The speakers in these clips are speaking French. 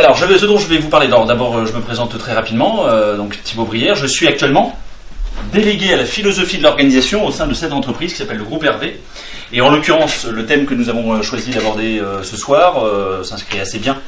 Alors, ce dont je vais vous parler, d'abord, je me présente très rapidement, donc Thibaut Brière, je suis actuellement délégué à la philosophie de l'organisation au sein de cette entreprise qui s'appelle le groupe Hervé. Et en l'occurrence, le thème que nous avons choisi d'aborder ce soir s'inscrit assez bien,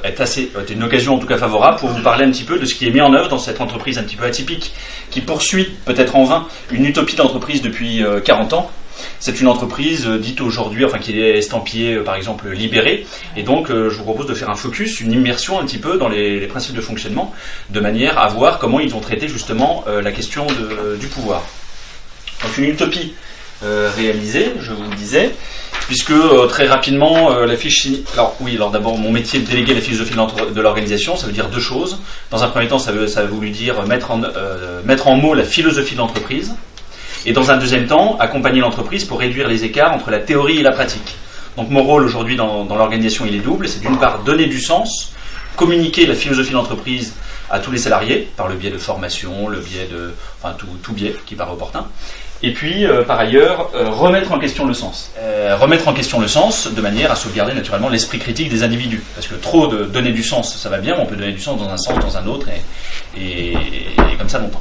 est une occasion en tout cas favorable pour vous parler un petit peu de ce qui est mis en œuvre dans cette entreprise un petit peu atypique qui poursuit, peut-être en vain, une utopie d'entreprise depuis 40 ans. C'est une entreprise dite aujourd'hui, enfin qui est estampillée par exemple libérée, et donc je vous propose de faire un focus, une immersion un petit peu dans les principes de fonctionnement, de manière à voir comment ils ont traité justement la question du pouvoir. Donc une utopie réalisée, je vous le disais, puisque très rapidement la fiche... Alors d'abord mon métier de déléguer la philosophie de l'organisation, ça veut dire deux choses. Dans un premier temps, ça a voulu dire mettre en mots la philosophie de l'entreprise, et dans un deuxième temps, accompagner l'entreprise pour réduire les écarts entre la théorie et la pratique. Donc mon rôle aujourd'hui dans l'organisation, il est double. C'est d'une part donner du sens, communiquer la philosophie de l'entreprise à tous les salariés, par le biais de formation, le biais de... Enfin, tout biais qui paraît opportun. Et puis, par ailleurs, remettre en question le sens. Remettre en question le sens de manière à sauvegarder naturellement l'esprit critique des individus. Parce que trop de donner du sens, ça va bien, mais on peut donner du sens dans un sens, dans un autre, et comme ça longtemps.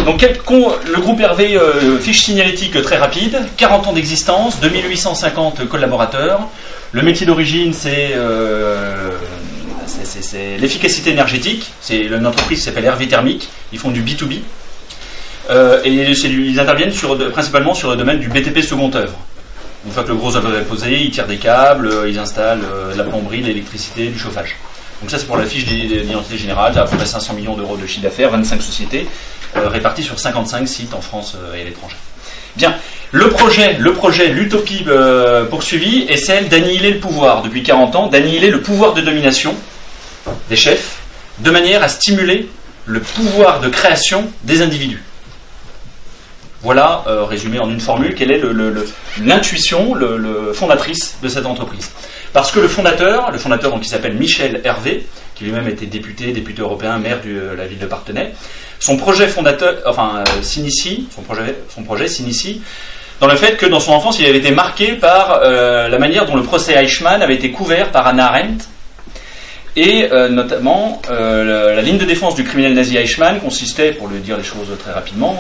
Donc le groupe Hervé, fiche signalétique très rapide, 40 ans d'existence, 2850 collaborateurs. Le métier d'origine, c'est l'efficacité énergétique. C'est une entreprise qui s'appelle Hervé Thermique. Ils font du B2B. Et ils interviennent principalement sur le domaine du BTP second œuvre. Une fois que le gros œuvre est posé, ils tirent des câbles, ils installent la plomberie, l'électricité, du chauffage. Donc ça c'est pour la fiche d'identité générale, il y a à peu près 500 millions d'euros de chiffre d'affaires, 25 sociétés, réparties sur 55 sites en France et à l'étranger. Bien, le projet, l'utopie poursuivie est celle d'annihiler le pouvoir depuis 40 ans, d'annihiler le pouvoir de domination des chefs, de manière à stimuler le pouvoir de création des individus. Voilà, résumé en une formule, quelle est l'intuition fondatrice de cette entreprise. Parce que le fondateur donc, qui s'appelle Michel Hervé, qui lui-même était député européen, maire de la ville de Parthenay, son projet s'initie dans le fait que dans son enfance, il avait été marqué par la manière dont le procès Eichmann avait été couvert par Hannah Arendt, et notamment la ligne de défense du criminel nazi Eichmann consistait, pour le dire les choses très rapidement,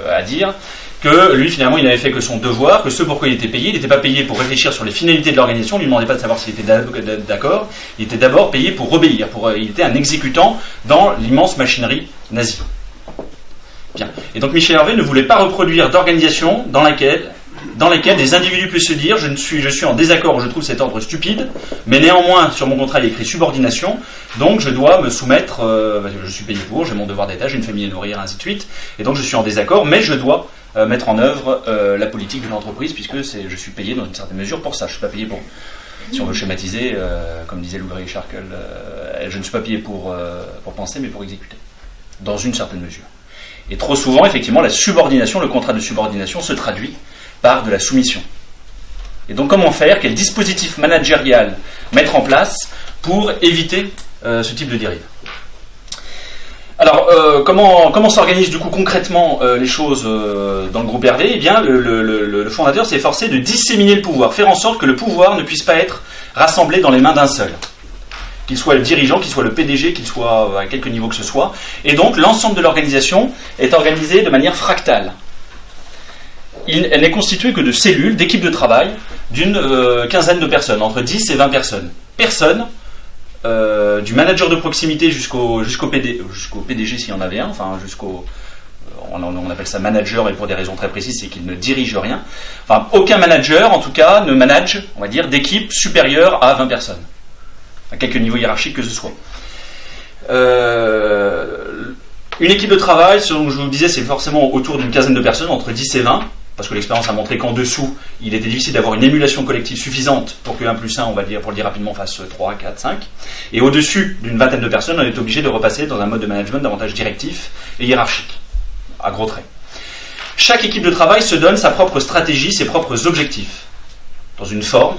à dire que lui finalement il n'avait fait que son devoir, que ce pourquoi il était payé, il n'était pas payé pour réfléchir sur les finalités de l'organisation, on ne lui demandait pas de savoir s'il était d'accord, il était d'abord payé pour obéir, il était un exécutant dans l'immense machinerie nazie. Bien. Et donc Michel Hervé ne voulait pas reproduire d'organisation dans laquelle des individus puissent se dire je suis en désaccord, je trouve cet ordre stupide, mais néanmoins sur mon contrat il est écrit subordination, donc je dois me soumettre, je suis payé pour, j'ai mon devoir d'État, j'ai une famille à nourrir, ainsi de suite, et donc je suis en désaccord, mais je dois mettre en œuvre la politique de l'entreprise, puisque je suis payé dans une certaine mesure pour ça, je ne suis pas payé pour, si on veut schématiser, comme disait Louis Charkel, je ne suis pas payé pour penser, mais pour exécuter, dans une certaine mesure. Et trop souvent, effectivement, la subordination, le contrat de subordination se traduit par de la soumission. Et donc comment faire, quel dispositif managérial mettre en place pour éviter ce type de dérive. Alors comment s'organisent du coup concrètement les choses dans le groupe Hervé? Eh bien le fondateur s'est efforcé de disséminer le pouvoir, faire en sorte que le pouvoir ne puisse pas être rassemblé dans les mains d'un seul. Qu'il soit le dirigeant, qu'il soit le PDG, qu'il soit à quelque niveau que ce soit. Et donc l'ensemble de l'organisation est organisé de manière fractale. Elle n'est constituée que de cellules, d'équipes de travail, d'une quinzaine de personnes, entre 10 et 20 personnes. Personne, du manager de proximité jusqu'au PDG s'il y en avait un, enfin on appelle ça manager, et pour des raisons très précises, c'est qu'il ne dirige rien. Enfin, aucun manager, en tout cas, ne manage, on va dire, d'équipe supérieure à 20 personnes, à quelque niveau hiérarchique que ce soit. Une équipe de travail, selon que je vous le disais, c'est forcément autour d'une quinzaine de personnes, entre 10 et 20, parce que l'expérience a montré qu'en dessous, il était difficile d'avoir une émulation collective suffisante pour que 1 plus 1, on va dire, pour le dire rapidement, fasse 3, 4, 5. Et au-dessus d'une vingtaine de personnes, on est obligé de repasser dans un mode de management davantage directif et hiérarchique, à gros traits. Chaque équipe de travail se donne sa propre stratégie, ses propres objectifs, dans une forme,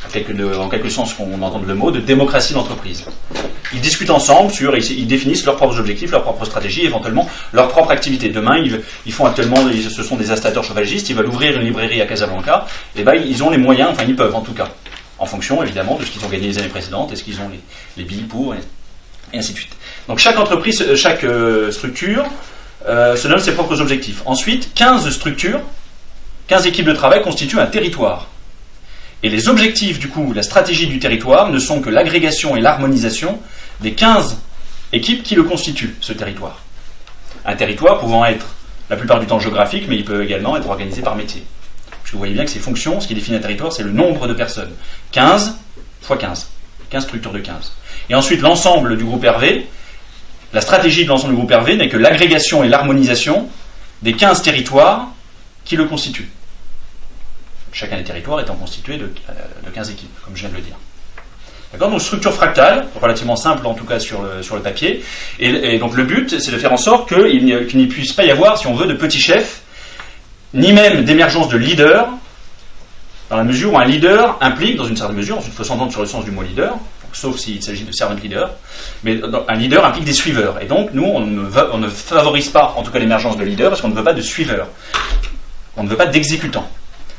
en quelque sens qu'on entende le mot, de démocratie d'entreprise. Ils discutent ensemble ils définissent leurs propres objectifs, leurs propres stratégies, éventuellement leur propre activité. Demain, ils font actuellement, ce sont des installateurs chauffagistes, ils veulent ouvrir une librairie à Casablanca, et ben ils ont les moyens, enfin ils peuvent en tout cas, en fonction évidemment de ce qu'ils ont gagné les années précédentes, est-ce qu'ils ont les billes pour, et ainsi de suite. Donc chaque entreprise, chaque structure se donne ses propres objectifs. Ensuite, 15 structures, 15 équipes de travail constituent un territoire. Et les objectifs, du coup, la stratégie du territoire ne sont que l'agrégation et l'harmonisation des 15 équipes qui le constituent, ce territoire. Un territoire pouvant être la plupart du temps géographique, mais il peut également être organisé par métier. Parce que vous voyez bien que ces fonctions, ce qui définit un territoire, c'est le nombre de personnes. 15 fois 15. 15 structures de 15. Et ensuite, l'ensemble du groupe Hervé, la stratégie de l'ensemble du groupe Hervé n'est que l'agrégation et l'harmonisation des 15 territoires qui le constituent. Chacun des territoires étant constitué de 15 équipes, comme je viens de le dire. D'accord ? Donc structure fractale, relativement simple en tout cas sur le papier. Et donc le but, c'est de faire en sorte qu'il n'y puisse pas y avoir, si on veut, de petits chefs, ni même d'émergence de leaders, dans la mesure où un leader implique, dans une certaine mesure, ensuite il faut s'entendre sur le sens du mot leader, sauf s'il s'agit de servant leader, mais un leader implique des suiveurs. Et donc nous, on ne favorise pas, en tout cas, l'émergence de leaders, parce qu'on ne veut pas de suiveurs. On ne veut pas d'exécutants.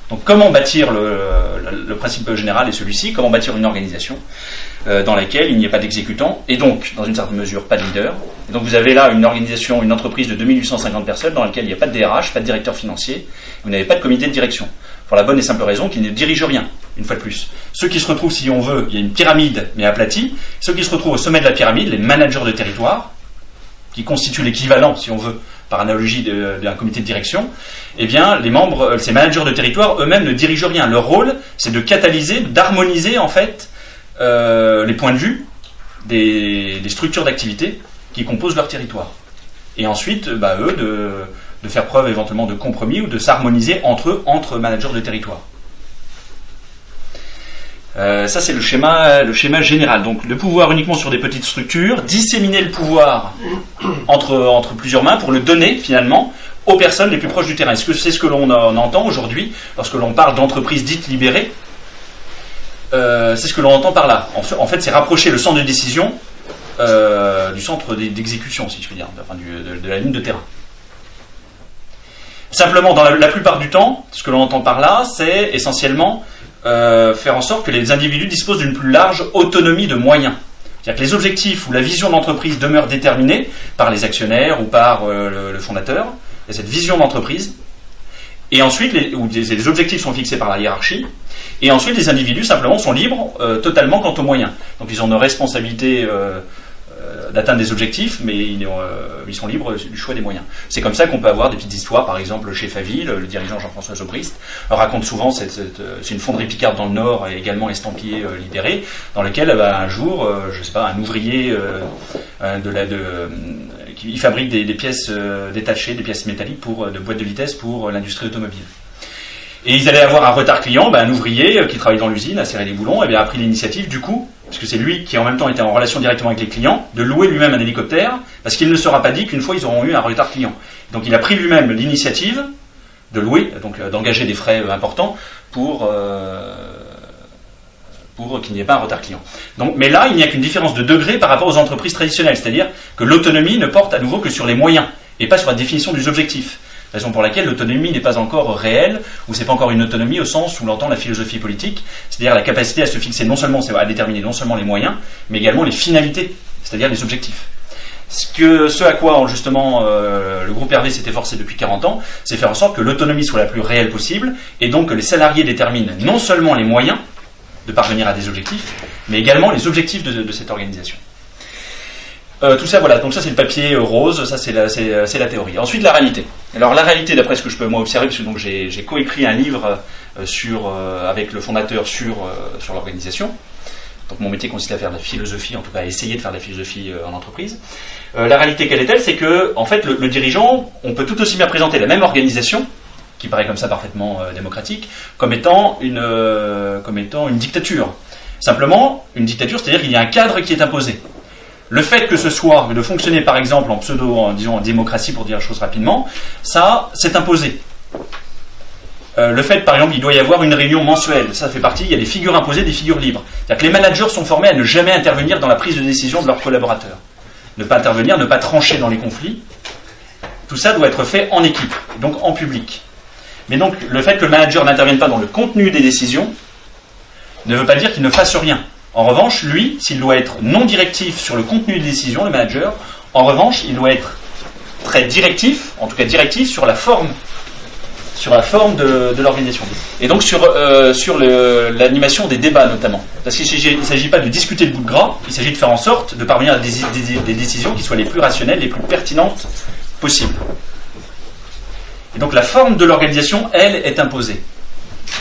Donc comment bâtir le principe général est celui-ci, comment bâtir une organisation dans laquelle il n'y ait pas d'exécutants, et donc, dans une certaine mesure, pas de leader. Et donc vous avez là une organisation, une entreprise de 2850 personnes dans laquelle il n'y a pas de DRH, pas de directeur financier, vous n'avez pas de comité de direction. Pour la bonne et simple raison qu'ils ne dirigent rien, une fois de plus. Ceux qui se retrouvent, si on veut, il y a une pyramide, mais aplatie, ceux qui se retrouvent au sommet de la pyramide, les managers de territoire, qui constituent l'équivalent, si on veut, par analogie d'un comité de direction, eh bien, les membres, ces managers de territoire, eux-mêmes ne dirigent rien. Leur rôle, c'est de catalyser, d'harmoniser, en fait, les points de vue des structures d'activité qui composent leur territoire. Et ensuite, eux, de faire preuve éventuellement de compromis ou de s'harmoniser entre eux, entre managers de territoire. Ça, c'est le schéma général. Donc, le pouvoir uniquement sur des petites structures, disséminer le pouvoir entre plusieurs mains pour le donner, finalement, aux personnes les plus proches du terrain. Est-ce que c'est ce que l'on entend aujourd'hui lorsque l'on parle d'entreprises dites libérées? C'est ce que l'on entend par là. En fait, c'est rapprocher le centre de décision du centre d'exécution, si je puis dire, de la ligne de terrain. Simplement, dans la plupart du temps, ce que l'on entend par là, c'est essentiellement faire en sorte que les individus disposent d'une plus large autonomie de moyens. C'est-à-dire que les objectifs ou la vision d'entreprise demeurent déterminés par les actionnaires ou par le fondateur. Il y a cette vision d'entreprise. Et ensuite, les objectifs sont fixés par la hiérarchie. Et ensuite, les individus, simplement, sont libres totalement quant aux moyens. Donc, ils ont une responsabilité d'atteindre des objectifs, mais ils sont libres du choix des moyens. C'est comme ça qu'on peut avoir des petites histoires, par exemple chez Faville, le dirigeant Jean-François Zobrist raconte souvent, c'est une fonderie Picarde dans le Nord, et également estampillé libéré, dans lequel un jour, un ouvrier il fabrique des pièces détachées, des pièces métalliques de boîtes de vitesse pour l'industrie automobile. Et ils allaient avoir un retard client, un ouvrier qui travaille dans l'usine, a serré les boulons, a pris l'initiative du coup, parce que c'est lui qui en même temps était en relation directement avec les clients, de louer lui-même un hélicoptère, parce qu'il ne sera pas dit qu'une fois ils auront eu un retard client. Donc il a pris lui-même l'initiative de louer, donc d'engager des frais importants pour qu'il n'y ait pas un retard client. Donc, mais là, il n'y a qu'une différence de degré par rapport aux entreprises traditionnelles, c'est-à-dire que l'autonomie ne porte à nouveau que sur les moyens, et pas sur la définition des objectifs. Raison pour laquelle l'autonomie n'est pas encore réelle, ou c'est pas encore une autonomie au sens où l'entend la philosophie politique, c'est-à-dire la capacité à se fixer à déterminer non seulement les moyens, mais également les finalités, c'est-à-dire les objectifs. Ce à quoi justement le groupe Hervé s'est efforcé depuis 40 ans, c'est faire en sorte que l'autonomie soit la plus réelle possible, et donc que les salariés déterminent non seulement les moyens de parvenir à des objectifs, mais également les objectifs de cette organisation. Tout ça, voilà, donc ça c'est le papier rose, ça c'est la théorie. Ensuite, la réalité. Alors la réalité, d'après ce que je peux moi observer, parce que donc j'ai coécrit un livre avec le fondateur sur l'organisation. Donc mon métier consiste à faire de la philosophie, en tout cas à essayer de faire de la philosophie en entreprise. La réalité, quelle est-elle? C'est que, en fait, le dirigeant, on peut tout aussi bien présenter la même organisation, qui paraît comme ça parfaitement démocratique, comme étant une dictature. Simplement, une dictature, c'est-à-dire qu'il y a un cadre qui est imposé. Le fait que ce soit de fonctionner par exemple en démocratie pour dire les choses rapidement, ça c'est imposé. Le fait par exemple il doit y avoir une réunion mensuelle, ça fait partie, il y a des figures imposées, des figures libres. C'est-à-dire que les managers sont formés à ne jamais intervenir dans la prise de décision de leurs collaborateurs. Ne pas intervenir, ne pas trancher dans les conflits. Tout ça doit être fait en équipe, donc en public. Mais donc le fait que le manager n'intervienne pas dans le contenu des décisions, ne veut pas dire qu'il ne fasse rien. En revanche, lui, s'il doit être non directif sur le contenu des décisions, le manager, en revanche, il doit être très directif, en tout cas directif sur la forme de l'organisation. Et donc sur l'animation des débats notamment. Parce qu'il ne s'agit pas de discuter le bout de gras, il s'agit de faire en sorte de parvenir à des décisions qui soient les plus rationnelles, les plus pertinentes possibles. Et donc la forme de l'organisation, elle, est imposée.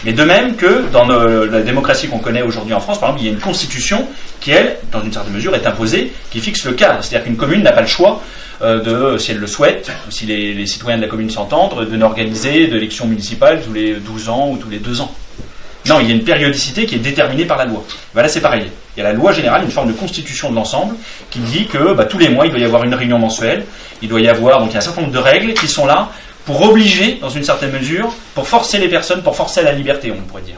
Mais de même que dans la démocratie qu'on connaît aujourd'hui en France, par exemple, il y a une constitution qui, elle, dans une certaine mesure, est imposée, qui fixe le cadre. C'est-à-dire qu'une commune n'a pas le choix si elle le souhaite, ou si les citoyens de la commune s'entendent, de n'organiser d'élections municipales tous les 12 ans ou tous les 2 ans. Non, il y a une périodicité qui est déterminée par la loi. Là, c'est pareil. Il y a la loi générale, une forme de constitution de l'ensemble, qui dit que tous les mois, il doit y avoir une réunion mensuelle, il doit y avoir donc il y a un certain nombre de règles qui sont là pour obliger, dans une certaine mesure, pour forcer les personnes, pour forcer la liberté, on pourrait dire.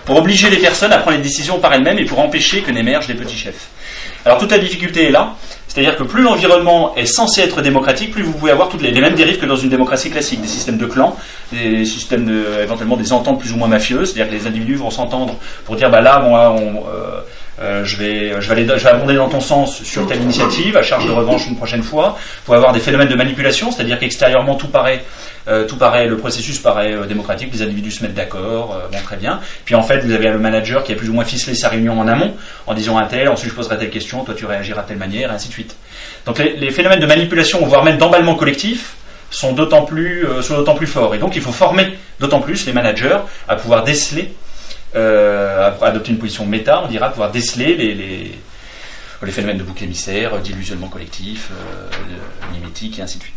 Pour obliger les personnes à prendre les décisions par elles-mêmes et pour empêcher que n'émergent des petits chefs. Alors toute la difficulté est là, c'est-à-dire que plus l'environnement est censé être démocratique, plus vous pouvez avoir toutes les mêmes dérives que dans une démocratie classique, des systèmes de clans, des systèmes éventuellement des ententes plus ou moins mafieuses, c'est-à-dire que les individus vont s'entendre pour dire je vais abonder dans ton sens sur telle initiative, à charge de revanche une prochaine fois. Vous pouvez avoir des phénomènes de manipulation, c'est-à-dire qu'extérieurement le processus paraît démocratique, les individus se mettent d'accord, très bien. Puis en fait, vous avez le manager qui a plus ou moins ficelé sa réunion en amont, en disant un tel, ensuite je poserai telle question, toi tu réagiras de telle manière, et ainsi de suite. Donc les phénomènes de manipulation, voire même d'emballement collectif, sont d'autant plus forts. Et donc il faut former d'autant plus les managers à pouvoir déceler, à adopter une position méta, on dira, pouvoir déceler les phénomènes de bouc émissaire, d'illusionnement collectif, mimétique, et ainsi de suite.